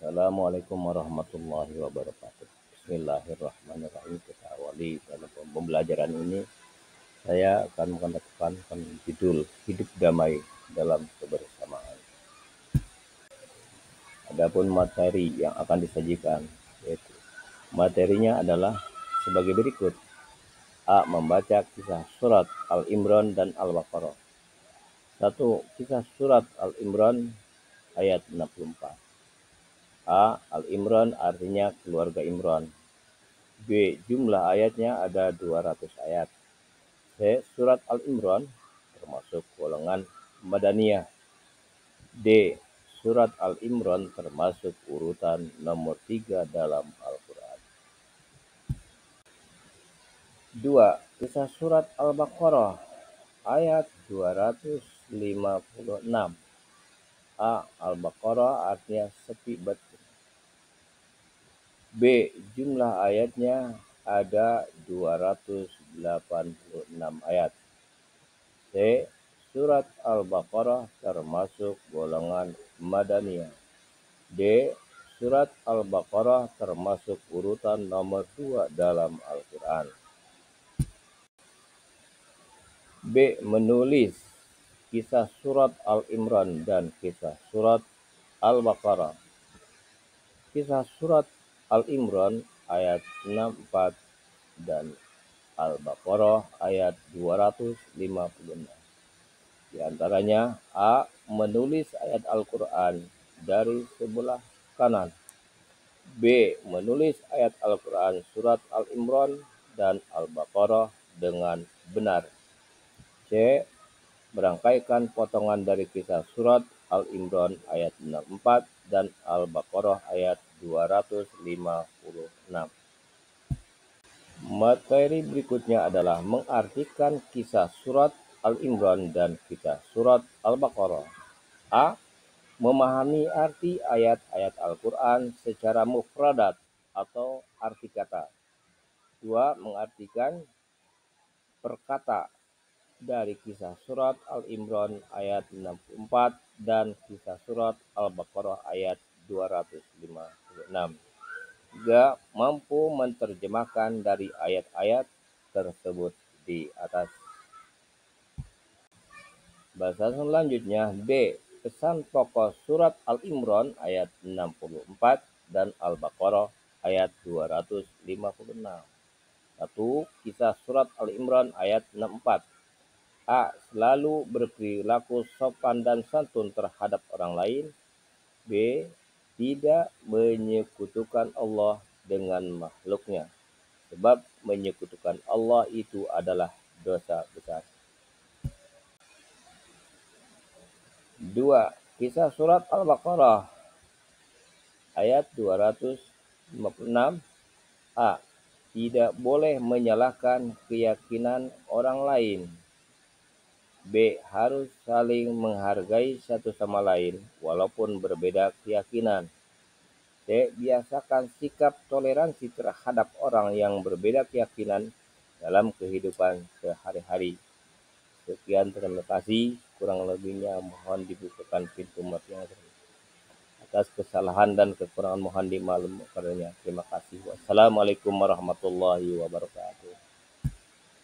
Assalamualaikum warahmatullahi wabarakatuh. Bismillahirrahmanirrahim. Kita awali dalam pembelajaran ini. Saya akan mengedepankan judul Hidup Damai dalam Kebersamaan. Adapun materi yang akan disajikan, yaitu materinya adalah sebagai berikut. A. Membaca kisah surat Al-Imran dan Al-Baqarah. 1. Kisah surat Al-Imran ayat 64. A. Al-Imran artinya keluarga Imran. B. Jumlah ayatnya ada 200 ayat. C. Surat Al-Imran termasuk golongan Madaniyah. D. Surat Al-Imran termasuk urutan nomor 3 dalam Al-Quran. 2. Kisah surat Al-Baqarah ayat 256. A. Al-Baqarah artinya sepi betul. B. Jumlah ayatnya ada 286 ayat. C. Surat Al-Baqarah termasuk golongan Madaniyah. D. Surat Al-Baqarah termasuk urutan nomor 2 dalam Al-Quran. B. Menulis kisah surat Al-Imran dan kisah surat Al-Baqarah. Kisah surat Al-Imran ayat 64 dan Al-Baqarah ayat 256. Di antaranya A. Menulis ayat Al-Quran dari sebelah kanan. B. Menulis ayat Al-Quran surat Al-Imran dan Al-Baqarah dengan benar. C. Merangkaikan potongan dari kisah surat Al-Imran ayat 64 dan Al-Baqarah ayat 256. Materi berikutnya adalah mengartikan kisah surat Al-Imran dan kisah surat Al-Baqarah. A. Memahami arti ayat-ayat Al-Quran secara mufradat atau arti kata. 2. Mengartikan perkata dari kisah surat Al-Imran ayat 64 dan kisah surat Al-Baqarah ayat 256. 3. Mampu menerjemahkan dari ayat-ayat tersebut di atas. Bahasa selanjutnya B. Pesan pokok surat Al-Imran ayat 64 dan Al-Baqarah ayat 256. 1. Kisah surat Al-Imran ayat 64. A. Selalu berperilaku sopan dan santun terhadap orang lain. B. Tidak menyekutukan Allah dengan makhluknya, sebab menyekutukan Allah itu adalah dosa besar. 2. Kisah surat Al-Baqarah ayat 256. A. Tidak boleh menyalahkan keyakinan orang lain. B. Harus saling menghargai satu sama lain walaupun berbeda keyakinan. C. Biasakan sikap toleransi terhadap orang yang berbeda keyakinan dalam kehidupan sehari-hari. Sekian, terima kasih. Kurang lebihnya mohon dibukakan pintu matinya. Atas kesalahan dan kekurangan mohon dimaklum karenanya. Terima kasih. Wassalamualaikum warahmatullahi wabarakatuh.